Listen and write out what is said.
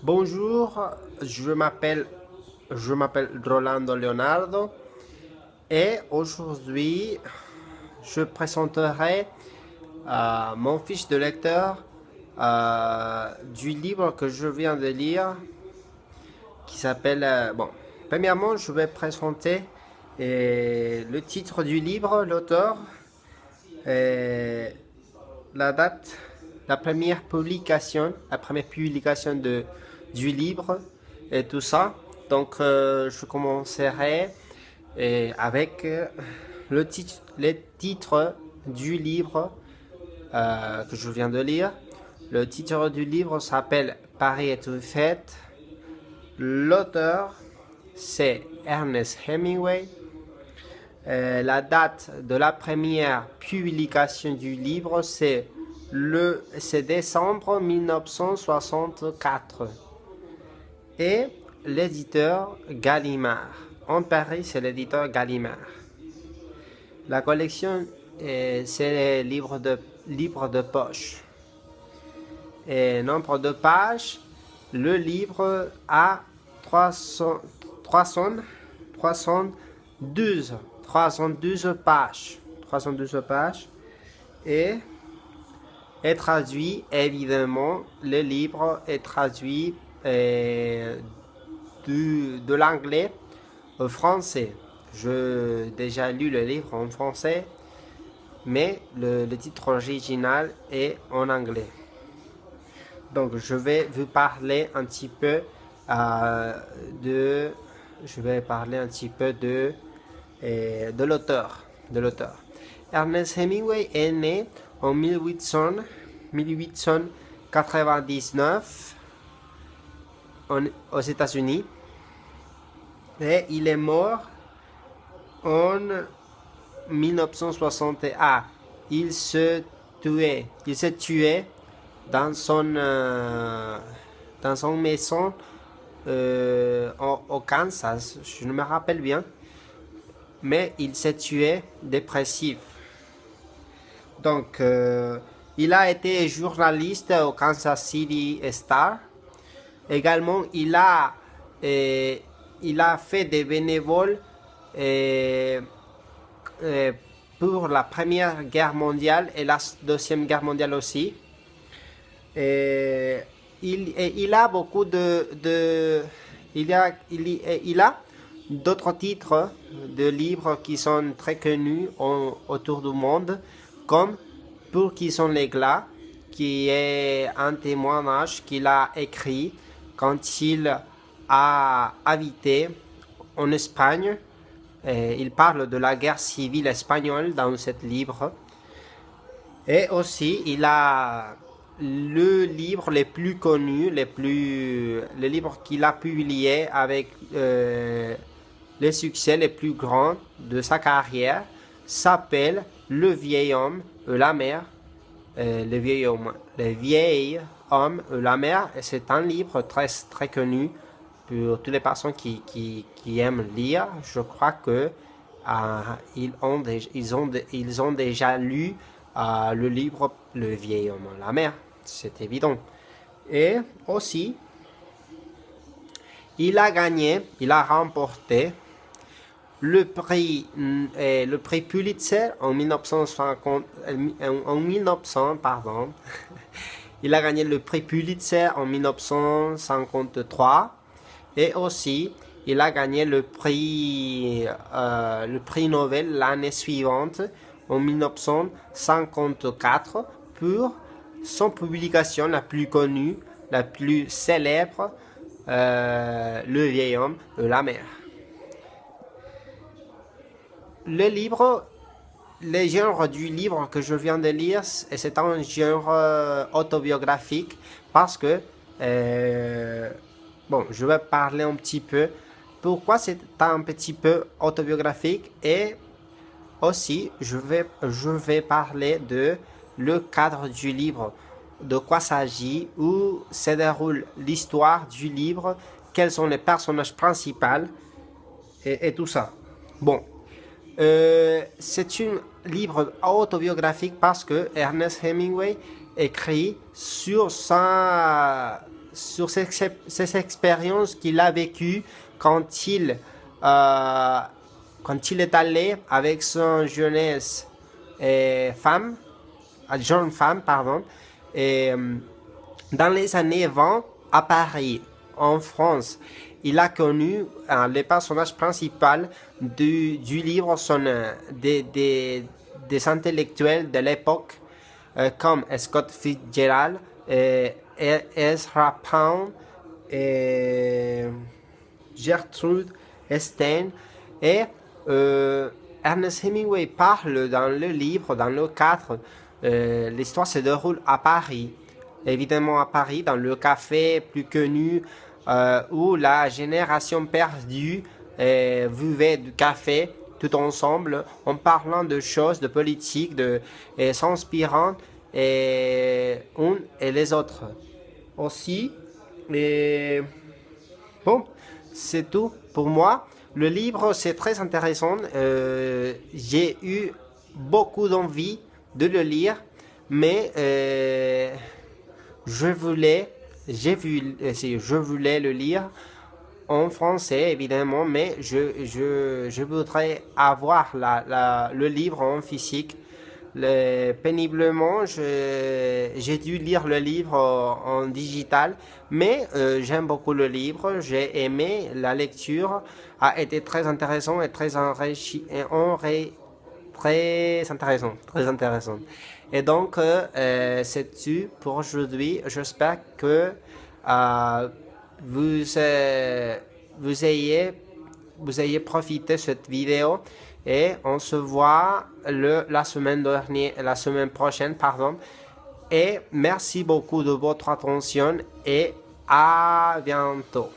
Bonjour, je m'appelle Rolando Leonardo et aujourd'hui je présenterai mon fiche de lecteur du livre que je viens de lire qui s'appelle premièrement je vais présenter le titre du livre, l'auteur, et la date, la première publication du livre et tout ça. Donc, je commencerai avec le titre du livre que je viens de lire. Le titre du livre s'appelle Paris est une fête. L'auteur, c'est Ernest Hemingway. La date de la première publication du livre, c'est décembre 1964. Et l'éditeur Gallimard. En Paris, c'est l'éditeur Gallimard. La collection, c'est les livres de poche. Et nombre de pages, le livre a 312 pages. 312 pages. Et est traduit, évidemment, le livre est traduit de l'anglais au français. J'ai déjà lu le livre en français, mais le titre original est en anglais. Donc, je vais vous parler un petit peu de, je vais parler un petit peu de l'auteur. Ernest Hemingway est né en 1899 aux États-Unis et il est mort en 1961. Il s'est tué dans son maison au Kansas, je ne me rappelle bien, mais il s'est tué dépressif. Donc, il a été journaliste au Kansas City Star. Également, il a fait des bénévoles pour la Première Guerre mondiale et la Deuxième Guerre mondiale aussi. Il a beaucoup il a d'autres titres de livres qui sont très connus autour du monde, comme Pour qui sont les glas, qui est un témoignage qu'il a écrit quand il a habité en Espagne. Il parle de la guerre civile espagnole dans ce livre. Et aussi, il a le livre les plus connus, le livre qu'il a publié avec les succès les plus grands de sa carrière, s'appelle Le vieil homme et la mer. Le vieil homme et la mer. Et c'est un livre très, très connu pour toutes les personnes qui aiment lire. Je crois que ils ont déjà lu le livre Le vieil homme et la mer. C'est évident. Et aussi, il a remporté le prix Pulitzer en 1950, en 1900, pardon. Il a gagné le prix Pulitzer en 1953 et aussi il a gagné le prix Nobel l'année suivante en 1954 pour son publication la plus connue, la plus célèbre, Le vieil homme et la mer. Le genre du livre que je viens de lire, c'est un genre autobiographique parce que, je vais parler un petit peu pourquoi c'est un petit peu autobiographique et aussi je vais parler de le cadre du livre, de quoi s'agit, où se déroule l'histoire du livre, quels sont les personnages principaux et tout ça. Bon. C'est un livre autobiographique parce que Ernest Hemingway écrit sur sur ces expériences qu'il a vécues quand euh, quand il est allé avec son jeunesse jeune femme, pardon, et dans les années 20 à Paris, en France. Il a connu le personnage principal du livre sont des intellectuels de l'époque comme Scott Fitzgerald, Ezra Pound et Gertrude Stein. Et Ernest Hemingway parle dans le livre, dans le cadre, l'histoire se déroule à Paris. Évidemment à Paris, dans le café plus connu où la génération perdue buvait du café tout ensemble en parlant de choses, de politique, et s'inspirant et les autres. Aussi, et bon, c'est tout pour moi. Le livre, c'est très intéressant. J'ai eu beaucoup d'envie de le lire, mais je voulais le lire en français, évidemment, mais je voudrais avoir le livre en physique. Péniblement, j'ai dû lire le livre en digital, mais j'aime beaucoup le livre, j'ai aimé la lecture, a été très intéressant et très très intéressant. Et donc, c'est tout pour aujourd'hui. J'espère que vous, vous ayez profité de cette vidéo et on se voit la semaine prochaine, pardon. Et merci beaucoup de votre attention et à bientôt.